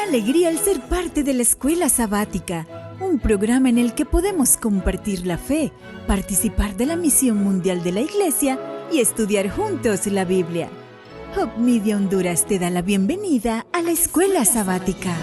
alegría el ser parte de la Escuela Sabática, un programa en el que podemos compartir la fe, participar de la misión mundial de la Iglesia y estudiar juntos la Biblia. Hope Media Honduras te da la bienvenida a la Escuela Sabática.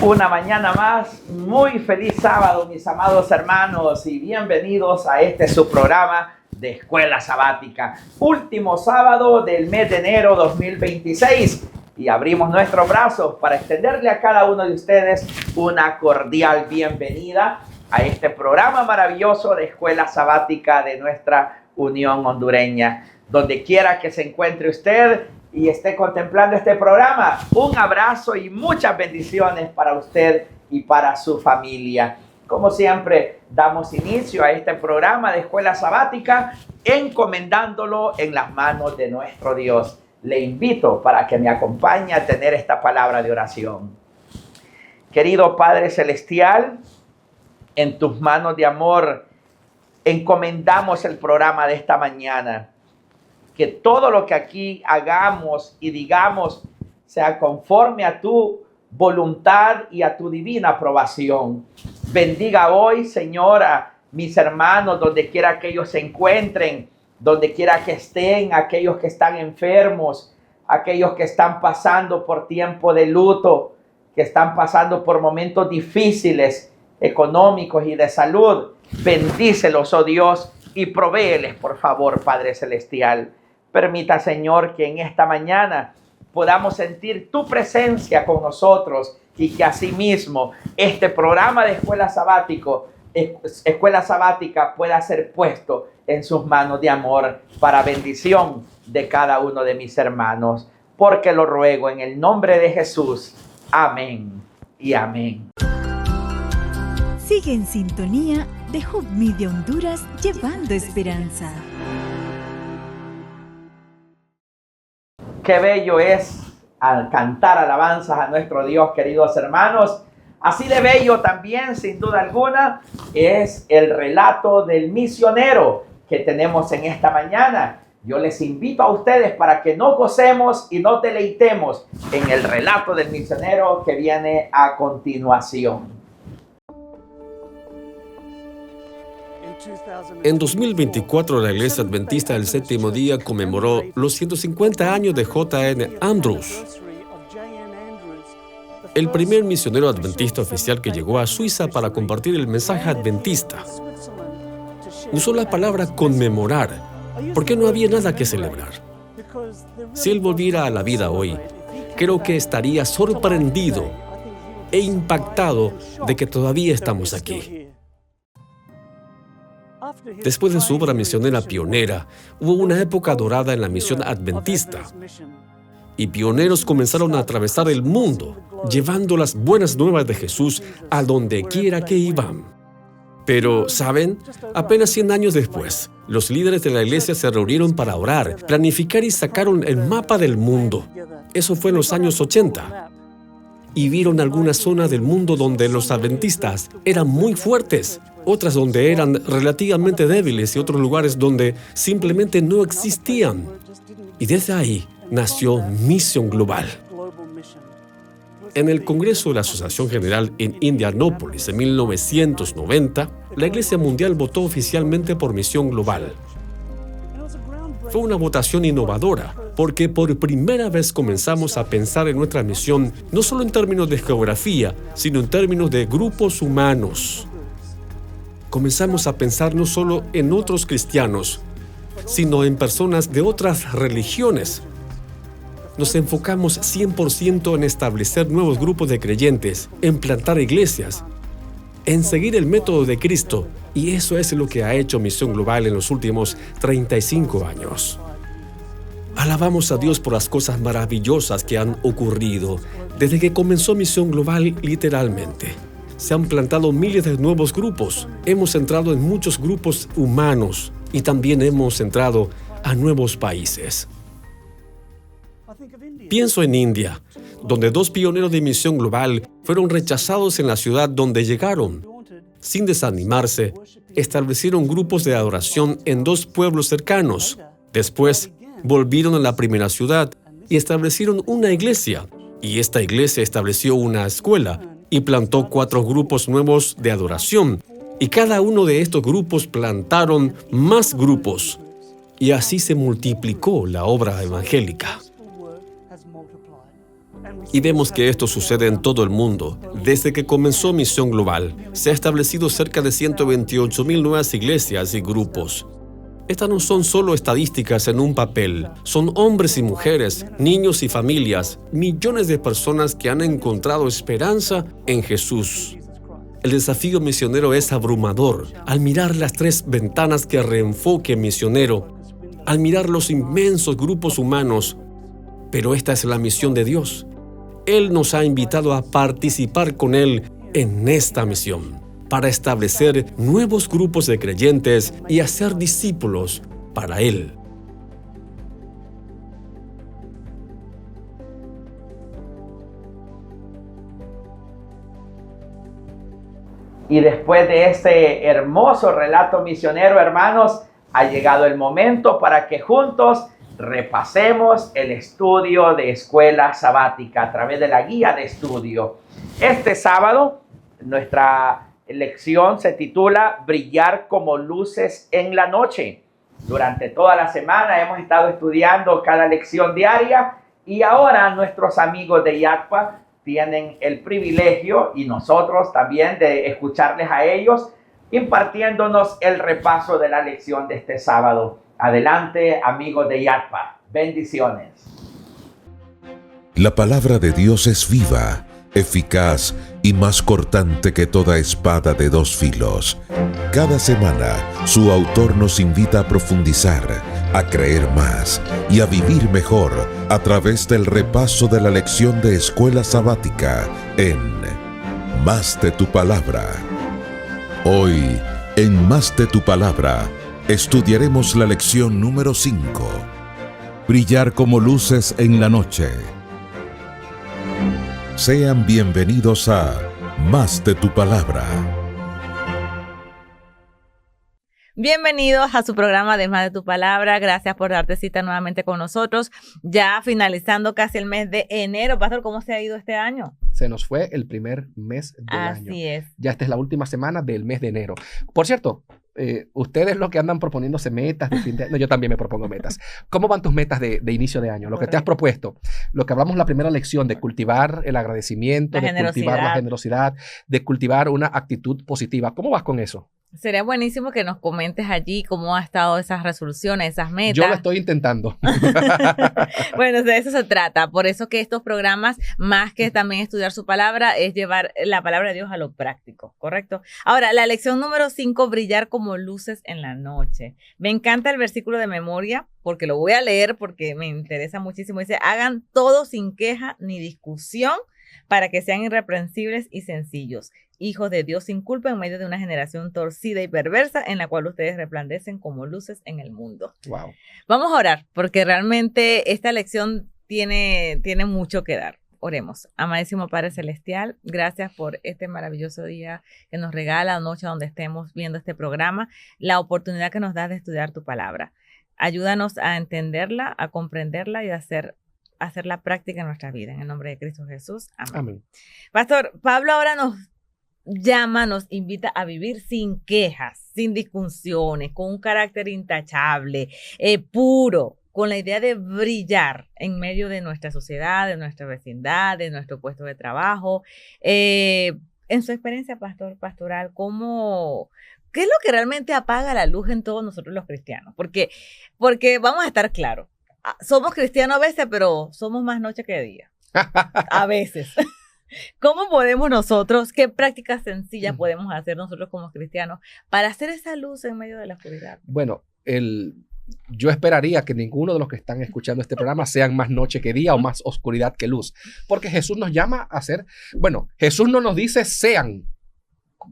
Una mañana más, muy feliz sábado, mis amados hermanos, y bienvenidos a este su programa de Escuela Sabática. Último sábado del mes de enero 2026 y abrimos nuestros brazos para extenderle a cada uno de ustedes una cordial bienvenida a este programa maravilloso de Escuela Sabática de nuestra Unión Hondureña. Donde quiera que se encuentre usted y esté contemplando este programa, un abrazo y muchas bendiciones para usted y para su familia. Como siempre, damos inicio a este programa de Escuela Sabática encomendándolo en las manos de nuestro Dios. Le invito para que me acompañe a tener esta palabra de oración. Querido Padre Celestial, en tus manos de amor encomendamos el programa de esta mañana. Que todo lo que aquí hagamos y digamos sea conforme a tu voluntad y a tu divina aprobación. Bendiga hoy, Señor, a mis hermanos, donde quiera que ellos se encuentren, donde quiera que estén, aquellos que están enfermos, aquellos que están pasando por tiempo de luto, que están pasando por momentos difíciles, económicos y de salud. Bendícelos, oh Dios, y provéeles, por favor, Padre Celestial. Permita, Señor, que en esta mañana podamos sentir tu presencia con nosotros y que asimismo este programa de Escuela Sabática pueda ser puesto en sus manos de amor para bendición de cada uno de mis hermanos. Porque lo ruego en el nombre de Jesús. Amén y amén. Sigue en sintonía de Hope Media Honduras, llevando esperanza. Qué bello es al cantar alabanzas a nuestro Dios, queridos hermanos. Así de bello también, sin duda alguna, es el relato del misionero que tenemos en esta mañana. Yo les invito a ustedes para que nos gocemos y nos deleitemos en el relato del misionero que viene a continuación. En 2024, la Iglesia Adventista del Séptimo Día conmemoró los 150 años de J.N. Andrews, el primer misionero adventista oficial que llegó a Suiza para compartir el mensaje adventista. Usó la palabra conmemorar, porque no había nada que celebrar. Si él volviera a la vida hoy, creo que estaría sorprendido e impactado de que todavía estamos aquí. Después de su obra misionera pionera, hubo una época dorada en la misión adventista. Y pioneros comenzaron a atravesar el mundo, llevando las buenas nuevas de Jesús a donde quiera que iban. Pero, ¿saben? Apenas 100 años después, los líderes de la iglesia se reunieron para orar, planificar y sacaron el mapa del mundo. Eso fue en los años 80. Y vieron algunas zonas del mundo donde los adventistas eran muy fuertes, otras donde eran relativamente débiles y otros lugares donde simplemente no existían. Y desde ahí nació Misión Global. En el Congreso de la Asociación General en Indianápolis en 1990, la Iglesia Mundial votó oficialmente por Misión Global. Fue una votación innovadora, porque por primera vez comenzamos a pensar en nuestra misión no solo en términos de geografía, sino en términos de grupos humanos. Comenzamos a pensar no solo en otros cristianos, sino en personas de otras religiones. Nos enfocamos 100% en establecer nuevos grupos de creyentes, en plantar iglesias, en seguir el método de Cristo, y eso es lo que ha hecho Misión Global en los últimos 35 años. Alabamos a Dios por las cosas maravillosas que han ocurrido desde que comenzó Misión Global literalmente. Se han plantado miles de nuevos grupos, hemos entrado en muchos grupos humanos y también hemos entrado a nuevos países. Pienso en India, donde 2 pioneros de Misión Global fueron rechazados en la ciudad donde llegaron. Sin desanimarse, establecieron grupos de adoración en 2 pueblos cercanos. Después, volvieron a la primera ciudad y establecieron una iglesia. Y esta iglesia estableció una escuela y plantó 4 grupos nuevos de adoración. Y cada uno de estos grupos plantaron más grupos. Y así se multiplicó la obra evangélica. Y vemos que esto sucede en todo el mundo. Desde que comenzó Misión Global, se ha establecido cerca de 128,000 nuevas iglesias y grupos. Estas no son solo estadísticas en un papel, son hombres y mujeres, niños y familias, millones de personas que han encontrado esperanza en Jesús. El desafío misionero es abrumador al mirar las 3 ventanas que reenfoque misionero, al mirar los inmensos grupos humanos. Pero esta es la misión de Dios. Él nos ha invitado a participar con Él en esta misión, para establecer nuevos grupos de creyentes y hacer discípulos para Él. Y después de este hermoso relato misionero, hermanos, ha llegado el momento para que juntos repasemos el estudio de escuela sabática a través de la guía de estudio. Este sábado, nuestra lección se titula Brillar como luces en la noche. Durante toda la semana hemos estado estudiando cada lección diaria y ahora nuestros amigos de YACPA tienen el privilegio y nosotros también de escucharles a ellos impartiéndonos el repaso de la lección de este sábado. Adelante, amigos de YACPA. Bendiciones. La palabra de Dios es viva, eficaz y más cortante que toda espada de 2 filos. Cada semana, su autor nos invita a profundizar, a creer más y a vivir mejor a través del repaso de la lección de escuela sabática en Más de tu Palabra. Hoy, en Más de tu Palabra, estudiaremos la lección número 5. Brillar como luces en la noche. Sean bienvenidos a Más de tu Palabra. Bienvenidos a su programa de Más de tu Palabra. Gracias por darte cita nuevamente con nosotros. Ya finalizando casi el mes de enero. Pastor, ¿cómo se ha ido este año? Se nos fue el primer mes del año. Así es. Ya esta es la última semana del mes de enero. Por cierto, ustedes los que andan proponiéndose metas de fin de año, yo también me propongo metas. ¿Cómo van tus metas de inicio de año? Lo que te has propuesto, lo que hablamos en la primera lección de cultivar el agradecimiento, de cultivar la generosidad, de cultivar una actitud positiva. ¿Cómo vas con eso? Sería buenísimo que nos comentes allí cómo han estado esas resoluciones, esas metas. Yo lo estoy intentando. Bueno, de eso se trata. Por eso que estos programas, más que también estudiar su palabra, es llevar la palabra de Dios a lo práctico, ¿correcto? Ahora, la lección número 5, brillar como luces en la noche. Me encanta el versículo de memoria, porque lo voy a leer porque me interesa muchísimo. Dice, hagan todo sin queja ni discusión para que sean irreprensibles y sencillos, hijos de Dios sin culpa en medio de una generación torcida y perversa en la cual ustedes resplandecen como luces en el mundo. Wow. Vamos a orar, porque realmente esta lección tiene mucho que dar. Oremos. Amadísimo Padre Celestial, gracias por este maravilloso día que nos regala, noche donde estemos viendo este programa, la oportunidad que nos das de estudiar tu palabra. Ayúdanos a entenderla, a comprenderla y a hacerla práctica en nuestra vida. En el nombre de Cristo Jesús. Amén. Amén. Pastor, Pablo ahora nos invita a vivir sin quejas, sin discusiones, con un carácter intachable, puro, con la idea de brillar en medio de nuestra sociedad, de nuestra vecindad, de nuestro puesto de trabajo. En su experiencia pastoral, ¿qué es lo que realmente apaga la luz en todos nosotros los cristianos? Porque vamos a estar claros, somos cristianos a veces, pero somos más noche que día. A veces. ¿Cómo podemos nosotros, qué prácticas sencillas podemos hacer nosotros como cristianos para hacer esa luz en medio de la oscuridad? Bueno, yo esperaría que ninguno de los que están escuchando este programa sean más noche que día o más oscuridad que luz, porque Jesús nos llama a ser, Jesús no nos dice sean,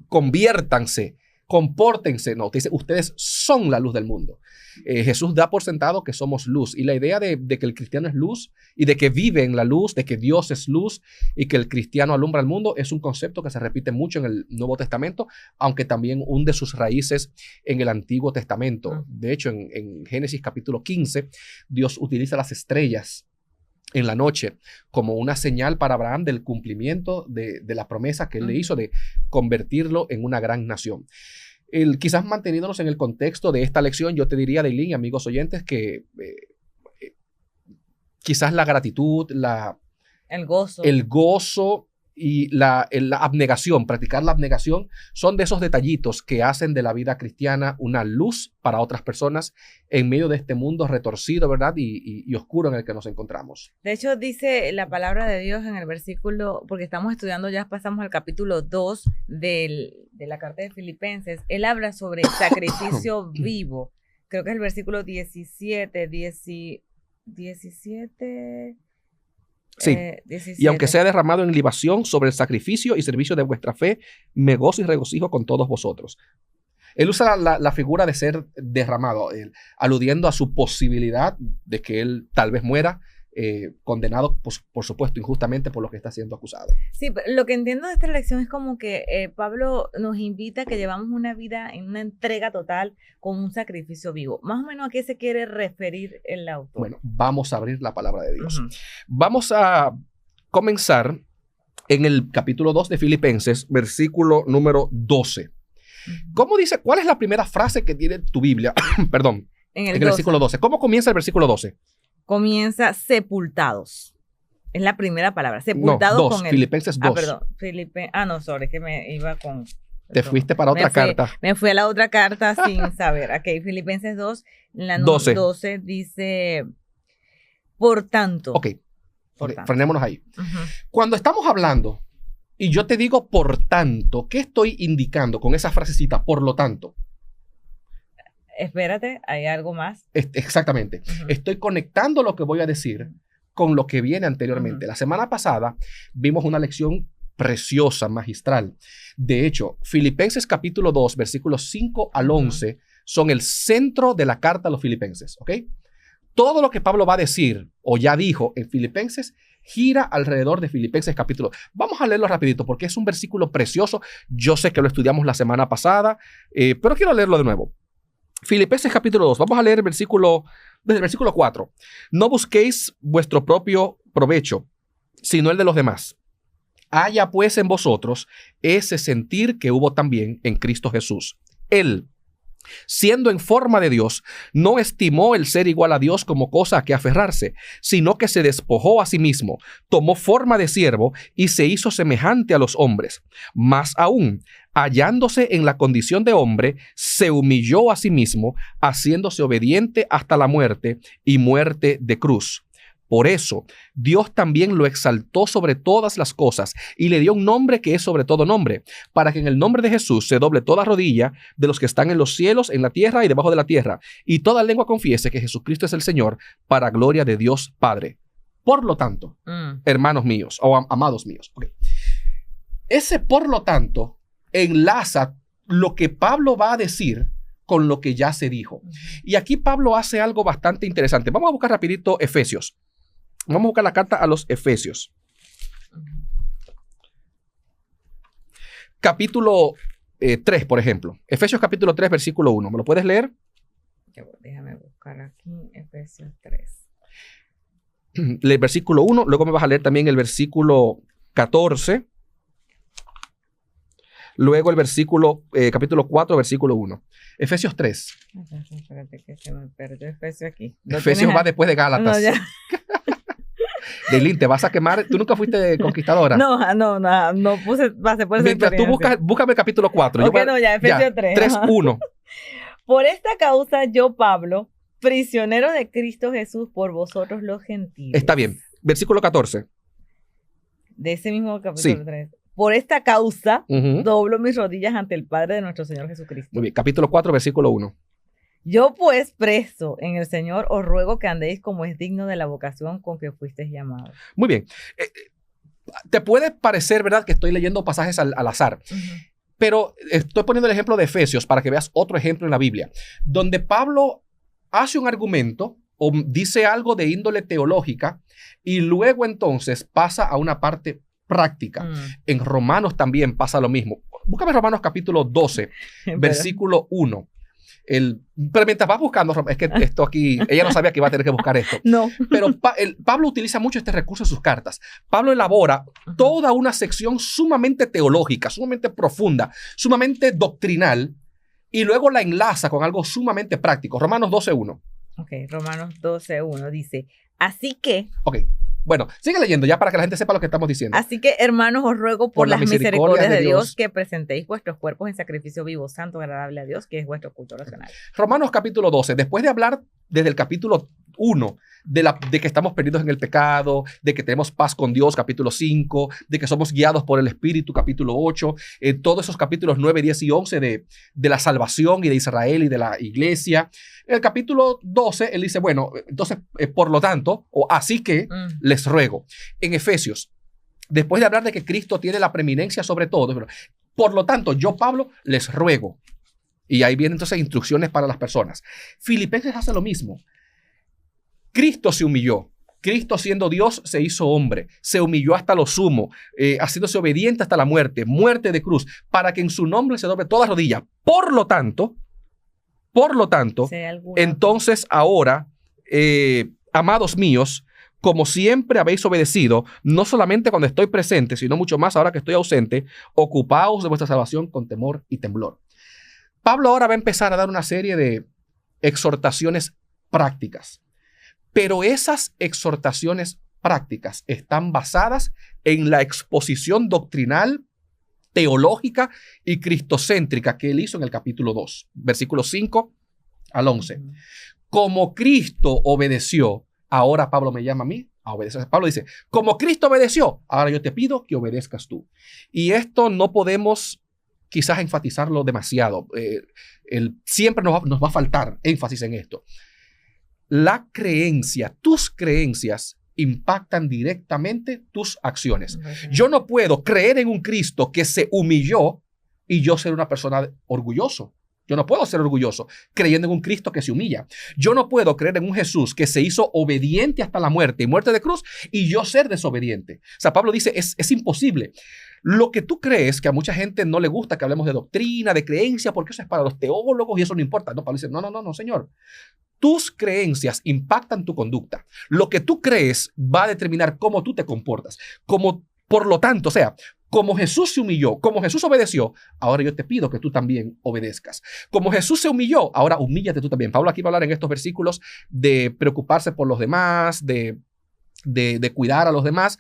conviértanse, compórtense, no, te dice ustedes son la luz del mundo. Jesús da por sentado que somos luz, y la idea de que el cristiano es luz y de que vive en la luz, de que Dios es luz y que el cristiano alumbra al mundo es un concepto que se repite mucho en el Nuevo Testamento, aunque también hunde sus raíces en el Antiguo Testamento. De hecho, en Génesis capítulo 15, Dios utiliza las estrellas en la noche, como una señal para Abraham del cumplimiento de la promesa que él le hizo de convertirlo en una gran nación. Quizás manteniéndonos en el contexto de esta lección, yo te diría, Dailin, amigos oyentes, que quizás la gratitud, el gozo y la abnegación, practicar la abnegación, son de esos detallitos que hacen de la vida cristiana una luz para otras personas en medio de este mundo retorcido, ¿verdad? Y oscuro en el que nos encontramos. De hecho, dice la palabra de Dios en el versículo, porque estamos estudiando, ya pasamos al capítulo 2 de la carta de Filipenses. Él habla sobre sacrificio vivo. Creo que es el versículo 17. Sí, 17. Y aunque sea derramado en libación sobre el sacrificio y servicio de vuestra fe, me gozo y regocijo con todos vosotros. Él usa la figura de ser derramado, aludiendo a su posibilidad de que él tal vez muera, condenado, por supuesto, injustamente por lo que está siendo acusado. Sí, lo que entiendo de esta lección es como que Pablo nos invita a que llevamos una vida en una entrega total con un sacrificio vivo. Más o menos, ¿a qué se quiere referir el autor? Bueno, vamos a abrir la palabra de Dios. Vamos a comenzar en el capítulo 2 de Filipenses, versículo número 12. ¿Cómo dice? ¿Cuál es la primera frase que tiene tu Biblia? Perdón, en el versículo 12. ¿Cómo comienza el versículo 12? Comienza sepultados. Es la primera palabra. Sepultados no, 2, con él. Filipenses 2. Perdón. Es que me iba con... Te fuiste para otra carta. Me fui a la otra carta sin saber. Ok, Filipenses 2, la 12 dice, por tanto. Ok, frenémonos ahí. Cuando estamos hablando, y yo te digo por tanto, ¿qué estoy indicando con esa frasecita, por lo tanto? Espérate, ¿hay algo más? Exactamente. Estoy conectando lo que voy a decir con lo que viene anteriormente. La semana pasada vimos una lección preciosa, magistral. De hecho, Filipenses capítulo 2, versículos 5 al 11 son el centro de la carta a los filipenses, ¿ok? Todo lo que Pablo va a decir o ya dijo en Filipenses gira alrededor de Filipenses capítulo. Vamos a leerlo rapidito porque es un versículo precioso. Yo sé que lo estudiamos la semana pasada, pero quiero leerlo de nuevo. Filipenses capítulo 2, vamos a leer desde el versículo 4. No busquéis vuestro propio provecho, sino el de los demás. Haya pues en vosotros ese sentir que hubo también en Cristo Jesús. Él, siendo en forma de Dios, no estimó el ser igual a Dios como cosa a que aferrarse, sino que se despojó a sí mismo, tomó forma de siervo y se hizo semejante a los hombres. Más aún, hallándose en la condición de hombre, se humilló a sí mismo, haciéndose obediente hasta la muerte y muerte de cruz. Por eso, Dios también lo exaltó sobre todas las cosas y le dio un nombre que es sobre todo nombre, para que en el nombre de Jesús se doble toda rodilla de los que están en los cielos, en la tierra y debajo de la tierra, y toda lengua confiese que Jesucristo es el Señor, para gloria de Dios Padre. Por lo tanto, hermanos míos, o amados míos, ese por lo tanto enlaza lo que Pablo va a decir con lo que ya se dijo. Y aquí Pablo hace algo bastante interesante. Vamos a buscar rapidito Efesios. Vamos a buscar la carta a los Efesios. Capítulo 3, por ejemplo. Efesios capítulo 3, versículo 1. ¿Me lo puedes leer? Déjame buscar aquí Efesios 3. El versículo 1, luego me vas a leer también el versículo 14. Luego el versículo, capítulo 4, versículo 1. Efesios 3. Espérate que se me perdió Efesios aquí. Efesios va después de Gálatas. No, ya. Deilin, te vas a quemar. ¿Tú nunca fuiste conquistadora? No puse base por esa experiencia. Tú búscame el capítulo 4. Ok, Efesios 3. 3, 1. Por esta causa yo, Pablo, prisionero de Cristo Jesús por vosotros los gentiles. Está bien. Versículo 14. De ese mismo capítulo 3. Por esta causa, doblo mis rodillas ante el Padre de nuestro Señor Jesucristo. Muy bien. Capítulo 4, versículo 1. Yo pues, preso en el Señor, os ruego que andéis como es digno de la vocación con que fuisteis llamados. Muy bien. Te puede parecer, ¿verdad?, que estoy leyendo pasajes al azar. Pero estoy poniendo el ejemplo de Efesios para que veas otro ejemplo en la Biblia, donde Pablo hace un argumento o dice algo de índole teológica y luego entonces pasa a una parte práctica. En Romanos también pasa lo mismo. Búscame Romanos capítulo 12, versículo 1. Pero mientras vas buscando, es que esto aquí, ella no sabía que iba a tener que buscar esto. No. Pero Pablo utiliza mucho este recurso en sus cartas. Pablo elabora toda una sección sumamente teológica, sumamente profunda, sumamente doctrinal, y luego la enlaza con algo sumamente práctico. Romanos 12:1. Ok, Romanos 12:1 dice, así que... Ok, bueno, sigue leyendo ya para que la gente sepa lo que estamos diciendo. Así que, hermanos, os ruego por las misericordias de Dios que presentéis vuestros cuerpos en sacrificio vivo, santo, agradable a Dios, que es vuestro culto racional. Romanos capítulo 12, después de hablar desde el capítulo 1 de que estamos perdidos en el pecado, de que tenemos paz con Dios, capítulo 5, de que somos guiados por el Espíritu, capítulo 8, todos esos capítulos 9, 10 y 11 de la salvación y de Israel y de la iglesia. En el capítulo 12, él dice, bueno, entonces, por lo tanto, o así que, les ruego. En Efesios, después de hablar de que Cristo tiene la preeminencia sobre todo, por lo tanto, yo, Pablo, les ruego. Y ahí vienen entonces instrucciones para las personas. Filipenses hace lo mismo. Cristo se humilló. Cristo, siendo Dios, se hizo hombre. Se humilló hasta lo sumo, haciéndose obediente hasta la muerte, muerte de cruz, para que en su nombre se doble toda rodilla. Por lo tanto, entonces ahora, amados míos, como siempre habéis obedecido, no solamente cuando estoy presente, sino mucho más ahora que estoy ausente, ocupaos de vuestra salvación con temor y temblor. Pablo ahora va a empezar a dar una serie de exhortaciones prácticas, pero esas exhortaciones prácticas están basadas en la exposición doctrinal, teológica y cristocéntrica que él hizo en el capítulo 2, versículos 5 al 11. Como Cristo obedeció, ahora Pablo me llama a mí a obedecer. Pablo dice, como Cristo obedeció, ahora yo te pido que obedezcas tú. Y esto no podemos quizás enfatizarlo demasiado. Siempre nos va a faltar énfasis en esto. La creencia, tus creencias impactan directamente tus acciones. Yo no puedo creer en un Cristo que se humilló y yo ser una persona orgulloso. Yo no puedo ser orgulloso creyendo en un Cristo que se humilla. Yo no puedo creer en un Jesús que se hizo obediente hasta la muerte y muerte de cruz y yo ser desobediente. O sea, Pablo dice, es imposible. Lo que tú crees, que a mucha gente no le gusta que hablemos de doctrina, de creencia, porque eso es para los teólogos y eso no importa. No, Pablo dice, no, señor. Tus creencias impactan tu conducta. Lo que tú crees va a determinar cómo tú te comportas. Por lo tanto, o sea, como Jesús se humilló, como Jesús obedeció, ahora yo te pido que tú también obedezcas. Como Jesús se humilló, ahora humíllate tú también. Pablo aquí va a hablar en estos versículos de preocuparse por los demás, de cuidar a los demás,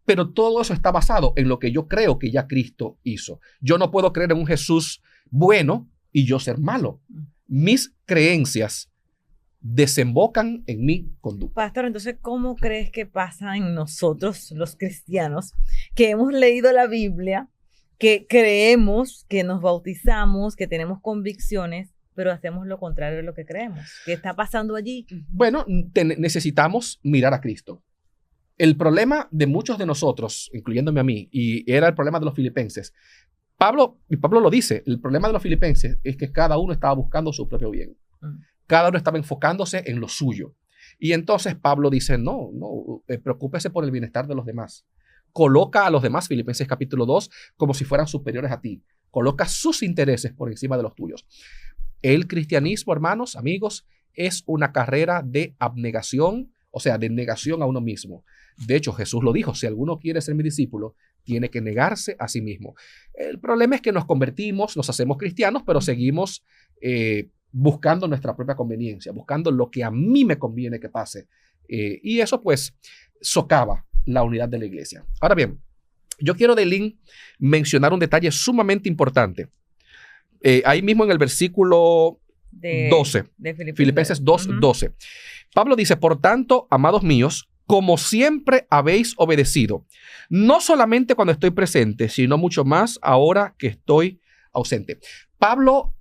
pero todo eso está basado en lo que yo creo que ya Cristo hizo. Yo no puedo creer en un Jesús bueno y yo ser malo. Mis creencias desembocan en mi conducta. Pastor, entonces, ¿cómo crees que pasa en nosotros, los cristianos, que hemos leído la Biblia, que creemos, que nos bautizamos, que tenemos convicciones, pero hacemos lo contrario de lo que creemos? ¿Qué está pasando allí? Bueno, necesitamos mirar a Cristo. El problema de muchos de nosotros, incluyéndome a mí, y era el problema de los filipenses, Pablo lo dice, el problema de los filipenses es que cada uno estaba buscando su propio bien. Cada uno estaba enfocándose en lo suyo. Y entonces Pablo dice, no, preocúpese por el bienestar de los demás. Coloca a los demás, Filipenses capítulo 2, como si fueran superiores a ti. Coloca sus intereses por encima de los tuyos. El cristianismo, hermanos, amigos, es una carrera de abnegación, o sea, de negación a uno mismo. De hecho, Jesús lo dijo, si alguno quiere ser mi discípulo, tiene que negarse a sí mismo. El problema es que nos convertimos, nos hacemos cristianos, pero seguimos buscando nuestra propia conveniencia, buscando lo que a mí me conviene que pase. Y eso pues socava la unidad de la iglesia. Ahora bien, yo quiero de Lynn mencionar un detalle sumamente importante. Ahí mismo en el versículo 12, de Filipenses 2:12. Pablo dice, por tanto, amados míos, como siempre habéis obedecido, no solamente cuando estoy presente, sino mucho más ahora que estoy ausente. Pablo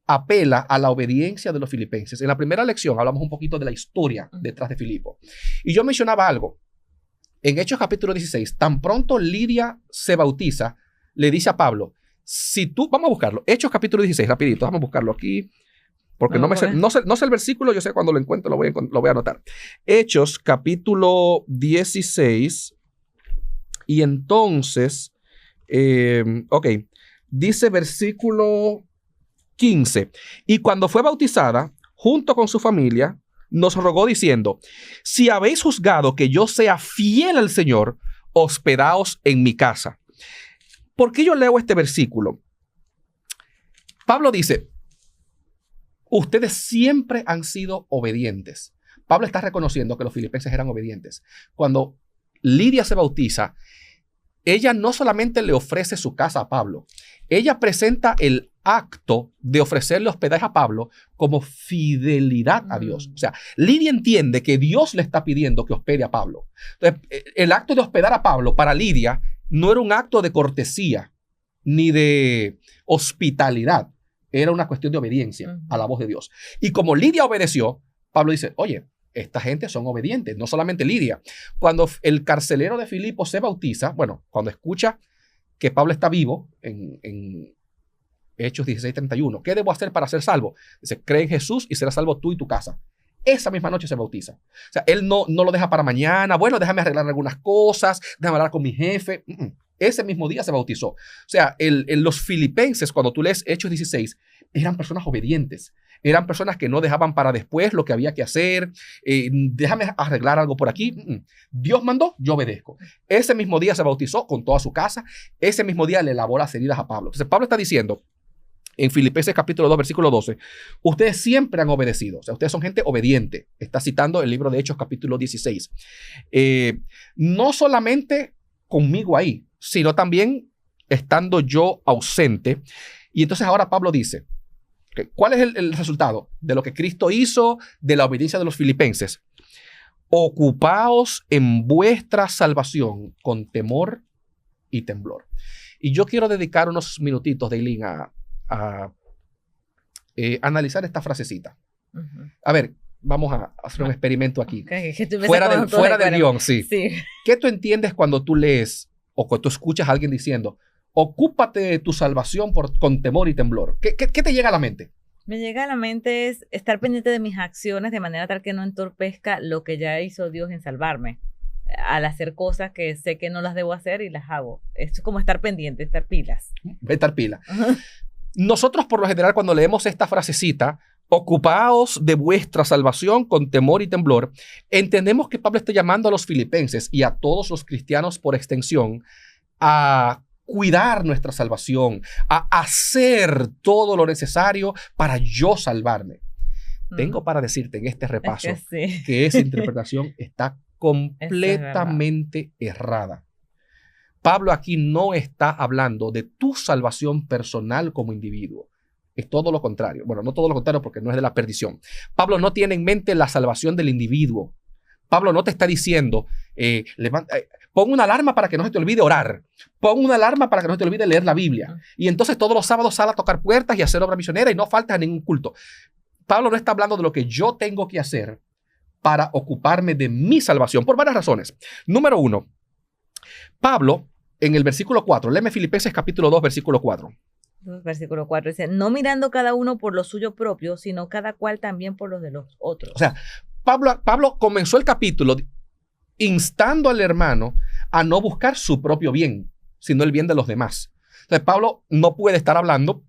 apela a la obediencia de los filipenses. En la primera lección hablamos un poquito de la historia detrás de Filipo. Y yo mencionaba algo. En Hechos capítulo 16, tan pronto Lidia se bautiza, le dice a Pablo, vamos a buscarlo. Hechos capítulo 16, rapidito, vamos a buscarlo aquí. Porque no sé el versículo, yo sé cuando lo encuentro, lo voy a anotar. Hechos capítulo 16. Y entonces, dice versículo 15. Y cuando fue bautizada, junto con su familia, nos rogó diciendo: si habéis juzgado que yo sea fiel al Señor, hospedaos en mi casa. ¿Por qué yo leo este versículo? Pablo dice: ustedes siempre han sido obedientes. Pablo está reconociendo que los filipenses eran obedientes. Cuando Lidia se bautiza, ella no solamente le ofrece su casa a Pablo, ella presenta el acto de ofrecerle hospedaje a Pablo como fidelidad a Dios. O sea, Lidia entiende que Dios le está pidiendo que hospede a Pablo. Entonces, el acto de hospedar a Pablo para Lidia no era un acto de cortesía ni de hospitalidad. Era una cuestión de obediencia a la voz de Dios. Y como Lidia obedeció, Pablo dice: oye, esta gente son obedientes. No solamente Lidia. Cuando el carcelero de Filipo se bautiza, bueno, cuando escucha que Pablo está vivo en Hechos 16:31, ¿qué debo hacer para ser salvo? Dice: cree en Jesús y serás salvo tú y tu casa. Esa misma noche se bautiza. O sea, él no lo deja para mañana. Bueno, déjame arreglar algunas cosas, déjame hablar con mi jefe. Ese mismo día se bautizó. O sea, los filipenses, cuando tú lees Hechos 16, eran personas obedientes. Eran personas que no dejaban para después lo que había que hacer. Déjame arreglar algo por aquí. Dios mandó, yo obedezco. Ese mismo día se bautizó con toda su casa. Ese mismo día le lavó las heridas a Pablo. Entonces, Pablo está diciendo en Filipenses capítulo 2, versículo 12, ustedes siempre han obedecido. O sea, ustedes son gente obediente. Está citando el libro de Hechos capítulo 16. No solamente conmigo ahí, sino también estando yo ausente. Y entonces ahora Pablo dice: ¿cuál es el resultado de lo que Cristo hizo, de la obediencia de los filipenses? Ocupaos en vuestra salvación con temor y temblor. Y yo quiero dedicar unos minutitos, Daylin, a analizar esta frasecita. A ver, vamos a hacer un experimento aquí. Okay, fuera del guión, sí. Sí. ¿Qué tú entiendes cuando tú lees o cuando tú escuchas a alguien diciendo: ocúpate de tu salvación con temor y temblor? ¿Qué te llega a la mente? Me llega a la mente es estar pendiente de mis acciones de manera tal que no entorpezca lo que ya hizo Dios en salvarme. Al hacer cosas que sé que no las debo hacer y las hago. Esto es como estar pendiente, estar pilas. Estar pila. Nosotros, por lo general, cuando leemos esta frasecita, ocupaos de vuestra salvación con temor y temblor, entendemos que Pablo está llamando a los filipenses y a todos los cristianos por extensión a cuidar nuestra salvación, a hacer todo lo necesario para yo salvarme. Tengo para decirte en este repaso que esa interpretación está completamente errada. Pablo aquí no está hablando de tu salvación personal como individuo. Es todo lo contrario. Bueno, no todo lo contrario porque no es de la perdición. Pablo no tiene en mente la salvación del individuo. Pablo no te está diciendo, pon una alarma para que no se te olvide orar. Pon una alarma para que no se te olvide leer la Biblia. Y entonces todos los sábados sal a tocar puertas y hacer obra misionera y no faltas a ningún culto. Pablo no está hablando de lo que yo tengo que hacer para ocuparme de mi salvación por varias razones. Número 1, Pablo, en el versículo 4, léeme Filipenses capítulo 2, versículo 4. Versículo 4 dice: no mirando cada uno por lo suyo propio, sino cada cual también por los de los otros. O sea, Pablo comenzó el capítulo instando al hermano a no buscar su propio bien, sino el bien de los demás. Entonces, Pablo no puede estar hablando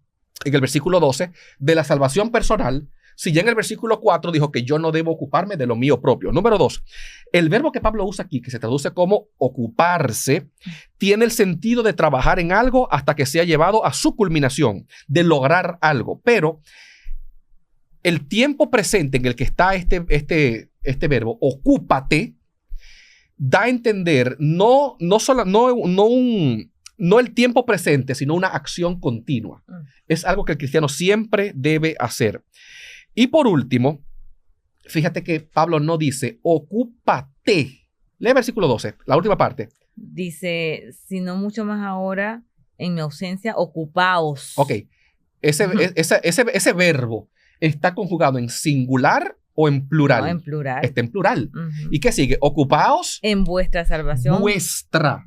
en el versículo 12 de la salvación personal, si ya en el versículo 4 dijo que yo no debo ocuparme de lo mío propio. Número 2, el verbo que Pablo usa aquí, que se traduce como ocuparse, tiene el sentido de trabajar en algo hasta que sea llevado a su culminación, de lograr algo. Pero el tiempo presente en el que está este verbo, ocúpate, da a entender no el tiempo presente, sino una acción continua. Es algo que el cristiano siempre debe hacer. Y por último, fíjate que Pablo no dice ocúpate. Lee el versículo 12, la última parte. Dice: sino mucho más ahora, en mi ausencia, ocupaos. Ok, ese verbo está conjugado en singular o en plural. No, en plural. Está en plural. ¿Y qué sigue? Ocupaos. En vuestra salvación. Vuestra.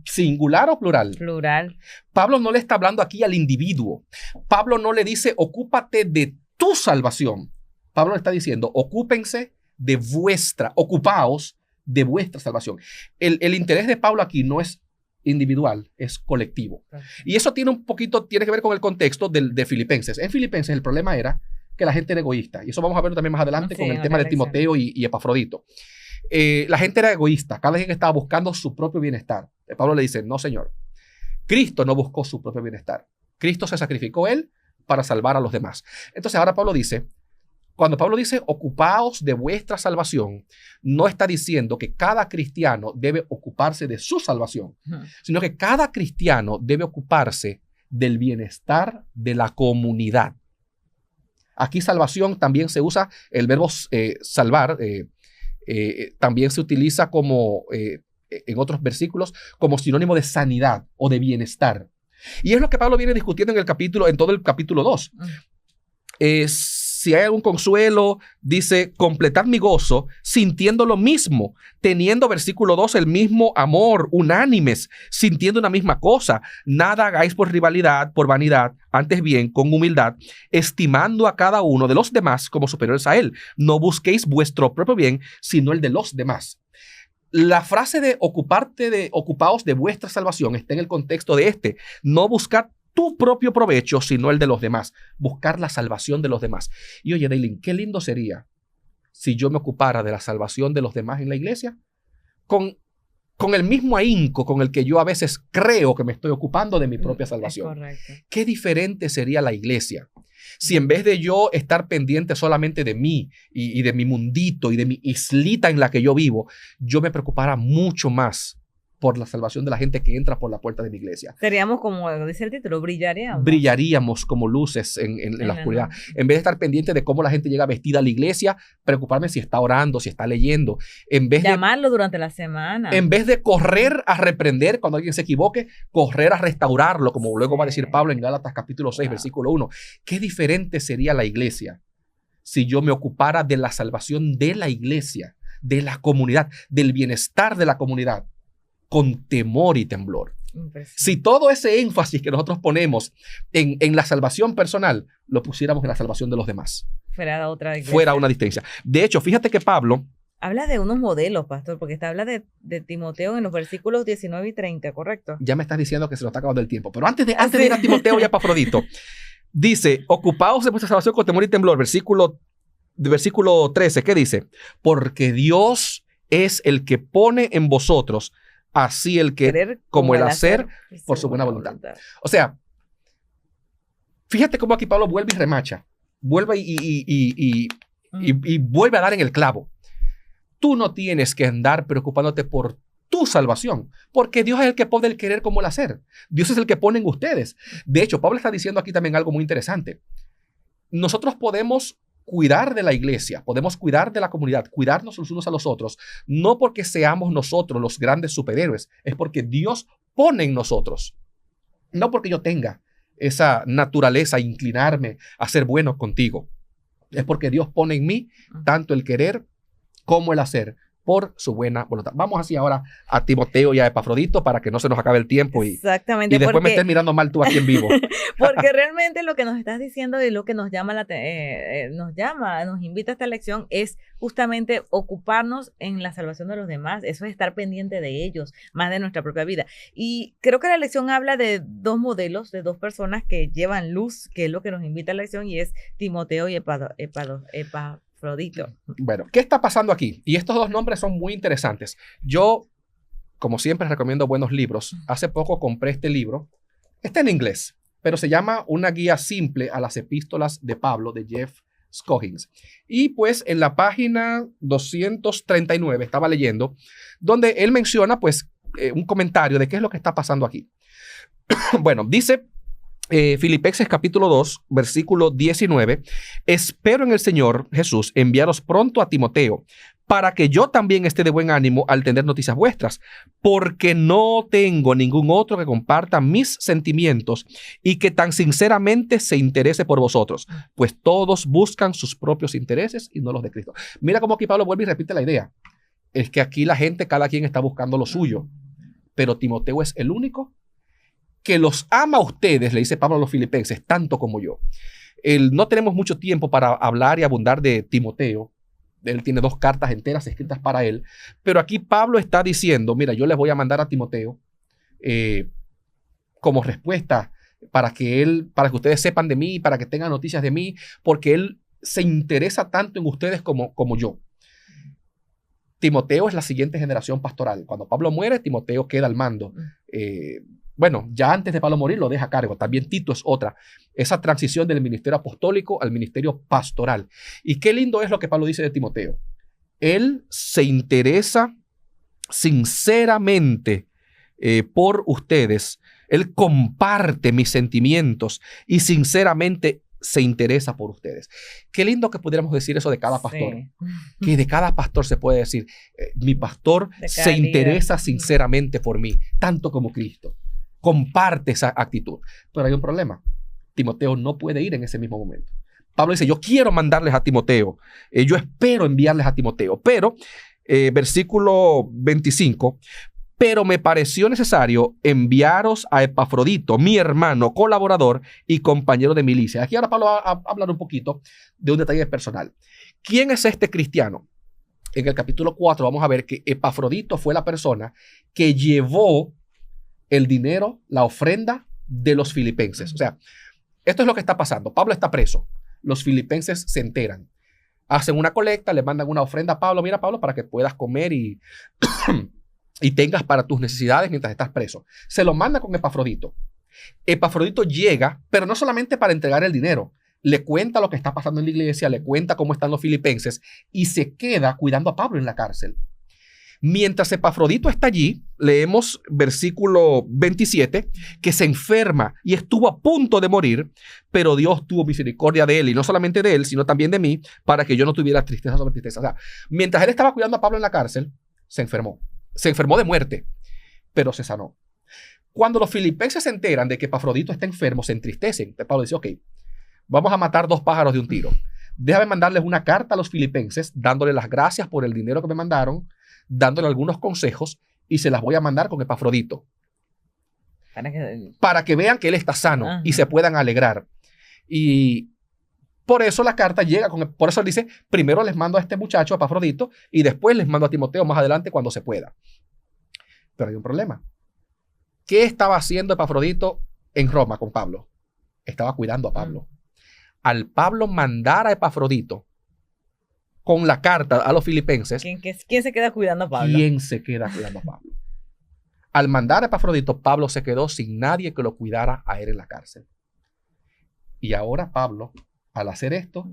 ¿Singular o plural? Plural. Pablo no le está hablando aquí al individuo. Pablo no le dice ocúpate de tu salvación. Pablo le está diciendo ocúpense de vuestra, ocupaos de vuestra salvación. El interés de Pablo aquí no es individual, es colectivo. Y eso tiene que ver con el contexto de Filipenses. En Filipenses el problema era que la gente era egoísta. Y eso vamos a verlo también más adelante con el tema de Timoteo y Epafrodito. La gente era egoísta. Cada quien estaba buscando su propio bienestar. Pablo le dice, no, señor. Cristo no buscó su propio bienestar. Cristo se sacrificó él para salvar a los demás. Entonces ahora cuando Pablo dice, ocupaos de vuestra salvación, no está diciendo que cada cristiano debe ocuparse de su salvación, sino que cada cristiano debe ocuparse del bienestar de la comunidad. Aquí salvación también se usa, el verbo salvar, también se utiliza como, en otros versículos, como sinónimo de sanidad o de bienestar. Y es lo que Pablo viene discutiendo en todo el capítulo 2. Si hay algún consuelo, dice, completad mi gozo, sintiendo lo mismo, teniendo, versículo 2, el mismo amor, unánimes, sintiendo una misma cosa. Nada hagáis por rivalidad, por vanidad, antes bien, con humildad, estimando a cada uno de los demás como superiores a él. No busquéis vuestro propio bien, sino el de los demás. La frase de ocupaos de vuestra salvación está en el contexto de no buscar tu propio provecho, sino el de los demás. Buscar la salvación de los demás. Y oye, Daylin, qué lindo sería si yo me ocupara de la salvación de los demás en la iglesia con el mismo ahínco con el que yo a veces creo que me estoy ocupando de mi propia salvación. Correcto. Qué diferente sería la iglesia si en vez de yo estar pendiente solamente de mí y de mi mundito y de mi islita en la que yo vivo, yo me preocupara mucho más por la salvación de la gente que entra por la puerta de mi iglesia. Seríamos, como dice el título, brillaríamos. Brillaríamos como luces en la oscuridad. En vez de estar pendiente de cómo la gente llega vestida a la iglesia, preocuparme si está orando, si está leyendo. Llamarlo durante la semana. En vez de correr a reprender cuando alguien se equivoque, correr a restaurarlo, como luego va a decir Pablo en Gálatas capítulo 6, versículo 1. Qué diferente sería la iglesia si yo me ocupara de la salvación de la iglesia, de la comunidad, del bienestar de la comunidad, con temor y temblor. Si todo ese énfasis que nosotros ponemos en la salvación personal, lo pusiéramos en la salvación de los demás. Fuera una distinción. De hecho, fíjate que Pablo habla de unos modelos, pastor, porque habla de Timoteo en los versículos 19 y 30, ¿correcto? Ya me estás diciendo que se nos está acabando el tiempo, pero antes de ir a Timoteo y a Epafrodito, dice, ocupaos de vuestra salvación con temor y temblor, versículo 13, ¿qué dice? Porque Dios es el que pone en vosotros así el querer como el hacer por su buena voluntad. O sea, fíjate cómo aquí Pablo vuelve y remacha. Vuelve y vuelve a dar en el clavo. Tú no tienes que andar preocupándote por tu salvación, porque Dios es el que pone el querer como el hacer. Dios es el que pone en ustedes. De hecho, Pablo está diciendo aquí también algo muy interesante. Nosotros podemos cuidar de la iglesia, podemos cuidar de la comunidad, cuidarnos los unos a los otros, no porque seamos nosotros los grandes superhéroes, es porque Dios pone en nosotros, no porque yo tenga esa naturaleza a inclinarme a ser bueno contigo, es porque Dios pone en mí tanto el querer como el hacer por su buena voluntad. Vamos así ahora a Timoteo y a Epafrodito para que no se nos acabe el tiempo exactamente, y después me estés mirando mal tú aquí en vivo. Porque realmente lo que nos estás diciendo y lo que nos invita a esta lección es justamente ocuparnos en la salvación de los demás. Eso es estar pendiente de ellos, más de nuestra propia vida. Y creo que la lección habla de dos modelos, de dos personas que llevan luz, que es lo que nos invita a la lección, y es Timoteo y Epafrodito. Bueno, ¿qué está pasando aquí? Y estos dos nombres son muy interesantes. Yo, como siempre, recomiendo buenos libros. Hace poco compré este libro. Está en inglés, pero se llama Una guía simple a las epístolas de Pablo, de Jeff Scoggins. Y pues en la página 239 estaba leyendo, donde él menciona pues un comentario de qué es lo que está pasando aquí. Bueno, dice Filipenses capítulo 2, versículo 19, espero en el Señor Jesús enviaros pronto a Timoteo, para que yo también esté de buen ánimo al tener noticias vuestras, porque no tengo ningún otro que comparta mis sentimientos y que tan sinceramente se interese por vosotros, pues todos buscan sus propios intereses y no los de Cristo. Mira cómo aquí Pablo vuelve y repite la idea. Es que aquí la gente, cada quien está buscando lo suyo, pero Timoteo es el único que los ama a ustedes, le dice Pablo a los filipenses, tanto como yo. No tenemos mucho tiempo para hablar y abundar de Timoteo. Él tiene 2 cartas enteras escritas para él. Pero aquí Pablo está diciendo, mira, yo les voy a mandar a Timoteo como respuesta para que ustedes sepan de mí, para que tengan noticias de mí, porque Él se interesa tanto en ustedes como yo. Timoteo es la siguiente generación pastoral. Cuando Pablo muere, Timoteo queda al mando. Bueno, ya antes de Pablo morir lo deja a cargo. También Tito es otra. Esa transición del ministerio apostólico al ministerio pastoral. Y qué lindo es lo que Pablo dice de Timoteo. Él se interesa sinceramente por ustedes. Él comparte mis sentimientos y sinceramente se interesa por ustedes. Qué lindo que pudiéramos decir eso de cada pastor. Sí. Que de cada pastor se puede decir, mi pastor se interesa sinceramente por mí, tanto como Cristo. Comparte esa actitud. Pero hay un problema. Timoteo no puede ir en ese mismo momento. Pablo dice, yo quiero mandarles a Timoteo. Yo espero enviarles a Timoteo. Pero, versículo 25, pero me pareció necesario enviaros a Epafrodito, mi hermano, colaborador y compañero de milicia. Aquí ahora Pablo va a hablar un poquito de un detalle personal. ¿Quién es este cristiano? En el capítulo 4 vamos a ver que Epafrodito fue la persona que llevó el dinero, la ofrenda de los filipenses. O sea, esto es lo que está pasando. Pablo está preso. Los filipenses se enteran. Hacen una colecta, le mandan una ofrenda a Pablo. Mira, Pablo, para que puedas comer y tengas para tus necesidades mientras estás preso. Se lo manda con Epafrodito. Epafrodito llega, pero no solamente para entregar el dinero. Le cuenta lo que está pasando en la iglesia, le cuenta cómo están los filipenses y se queda cuidando a Pablo en la cárcel. Mientras Epafrodito está allí, leemos versículo 27, que se enferma y estuvo a punto de morir, pero Dios tuvo misericordia de él, y no solamente de él, sino también de mí, para que yo no tuviera tristeza sobre tristeza. O sea, mientras él estaba cuidando a Pablo en la cárcel, se enfermó. Se enfermó de muerte, pero se sanó. Cuando los filipenses se enteran de que Epafrodito está enfermo, se entristecen. Pablo dice, ok, vamos a matar 2 pájaros de un tiro. Déjame mandarles una carta a los filipenses, dándole las gracias por el dinero que me mandaron, dándole algunos consejos, y se las voy a mandar con Epafrodito. Para que vean que él está sano. Ajá. Y se puedan alegrar. Y por eso la carta llega por eso él dice, primero les mando a este muchacho, a Epafrodito, y después les mando a Timoteo más adelante cuando se pueda. Pero hay un problema. ¿Qué estaba haciendo Epafrodito en Roma con Pablo? Estaba cuidando a Pablo. Al Pablo mandar a Epafrodito con la carta a los filipenses. ¿Quién se queda cuidando a Pablo? ¿Quién se queda cuidando a Pablo? Al mandar a Epafrodito, Pablo se quedó sin nadie que lo cuidara a él en la cárcel. Y ahora Pablo, al hacer esto,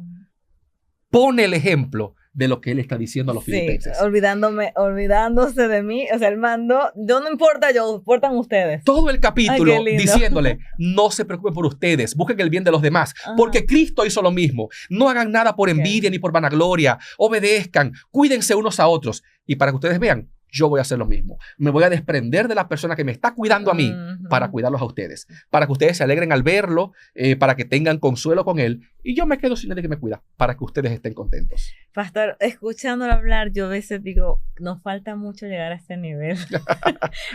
pone el ejemplo de lo que él está diciendo a los filipenses. Olvidándose de mí. O sea, él mandó, yo no importa yo, importan ustedes. Todo el capítulo diciéndole, no se preocupen por ustedes, busquen el bien de los demás, porque Cristo hizo lo mismo. No hagan nada por envidia ni por vanagloria, obedezcan, cuídense unos a otros. Y para que ustedes vean, yo voy a hacer lo mismo. Me voy a desprender de la persona que me está cuidando a mí para cuidarlos a ustedes, para que ustedes se alegren al verlo, para que tengan consuelo con él, y yo me quedo sin nadie que me cuida, para que ustedes estén contentos. Pastor, escuchándolo hablar, yo a veces digo, nos falta mucho llegar a ese nivel.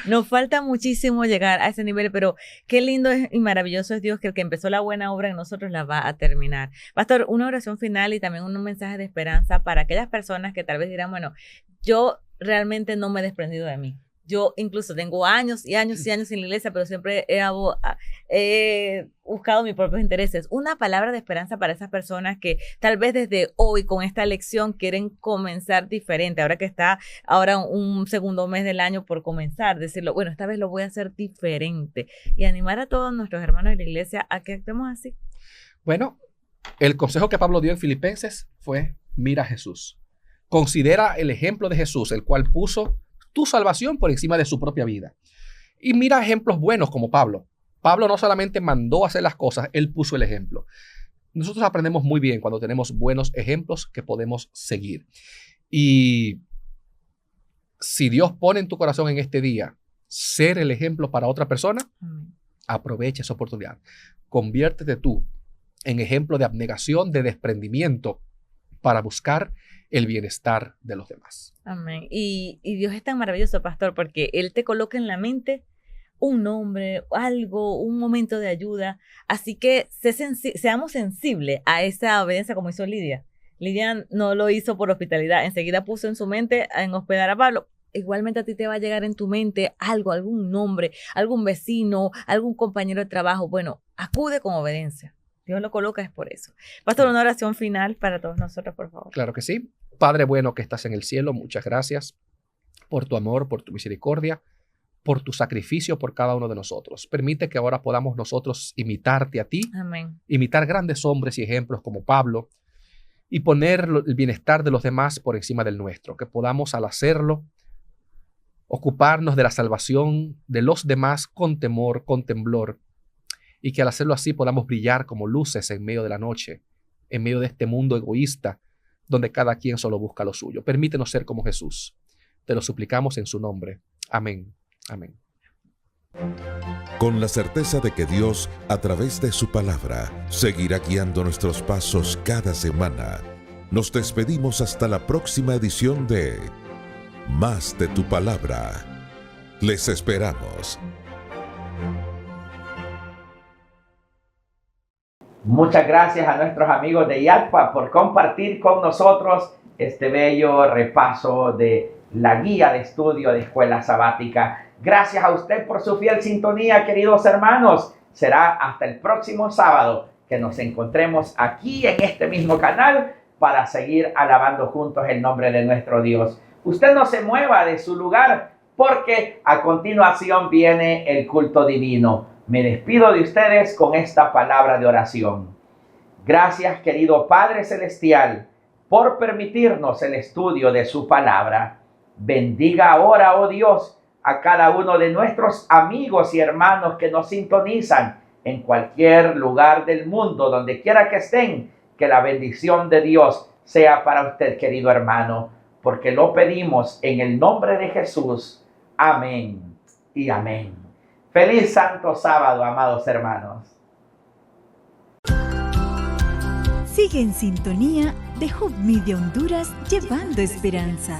Nos falta muchísimo llegar a ese nivel, pero qué lindo y maravilloso es Dios, que el que empezó la buena obra en nosotros la va a terminar. Pastor, una oración final y también un mensaje de esperanza para aquellas personas que tal vez dirán, bueno, yo realmente no me he desprendido de mí. Yo incluso tengo años y años y años en la iglesia, pero siempre he buscado mis propios intereses. Una palabra de esperanza para esas personas que tal vez desde hoy con esta lección quieren comenzar diferente. Ahora que está un segundo mes del año por comenzar, decirlo, bueno, esta vez lo voy a hacer diferente. Y animar a todos nuestros hermanos de la iglesia a que actuemos así. Bueno, el consejo que Pablo dio en Filipenses fue, mira a Jesús. Considera el ejemplo de Jesús, el cual puso tu salvación por encima de su propia vida. Y mira ejemplos buenos como Pablo. Pablo no solamente mandó a hacer las cosas, él puso el ejemplo. Nosotros aprendemos muy bien cuando tenemos buenos ejemplos que podemos seguir. Y si Dios pone en tu corazón en este día ser el ejemplo para otra persona, aprovecha esa oportunidad. Conviértete tú en ejemplo de abnegación, de desprendimiento para buscar el bienestar de los demás. Amén. Y Dios es tan maravilloso, pastor, porque Él te coloca en la mente un nombre, algo, un momento de ayuda. Así que seamos sensibles a esa obediencia como hizo Lidia. Lidia no lo hizo por hospitalidad. Enseguida puso en su mente en hospedar a Pablo. igualmente a ti te va a llegar en tu mente algo, algún nombre, algún vecino, algún compañero de trabajo. Bueno, acude con obediencia. Dios lo coloca es por eso. Pastor, una oración final para todos nosotros, por favor. Claro que sí. Padre bueno que estás en el cielo, muchas gracias por tu amor, por tu misericordia, por tu sacrificio por cada uno de nosotros. Permite que ahora podamos nosotros imitarte a ti, Amén. imitar grandes hombres y ejemplos como Pablo y poner el bienestar de los demás por encima del nuestro. Que podamos al hacerlo ocuparnos de la salvación de los demás con temor, con temblor, y que al hacerlo así podamos brillar como luces en medio de la noche, en medio de este mundo egoísta donde cada quien solo busca lo suyo. Permítenos ser como Jesús. Te lo suplicamos en su nombre. Amén. Amén. Con la certeza de que Dios, a través de su palabra, seguirá guiando nuestros pasos cada semana, nos despedimos hasta la próxima edición de Más de tu Palabra. Les esperamos. Muchas gracias a nuestros amigos de IATPA por compartir con nosotros este bello repaso de la guía de estudio de Escuela Sabática. Gracias a usted por su fiel sintonía, queridos hermanos. Será hasta el próximo sábado que nos encontremos aquí en este mismo canal para seguir alabando juntos el nombre de nuestro Dios. Usted no se mueva de su lugar porque a continuación viene el culto divino. Me despido de ustedes con esta palabra de oración. Gracias, querido Padre Celestial, por permitirnos el estudio de su palabra. Bendiga ahora, oh Dios, a cada uno de nuestros amigos y hermanos que nos sintonizan en cualquier lugar del mundo, donde quiera que estén. Que la bendición de Dios sea para usted, querido hermano, porque lo pedimos en el nombre de Jesús. Amén y amén. Feliz Santo Sábado, amados hermanos. Sigue en sintonía de Hope Media Honduras, llevando esperanza.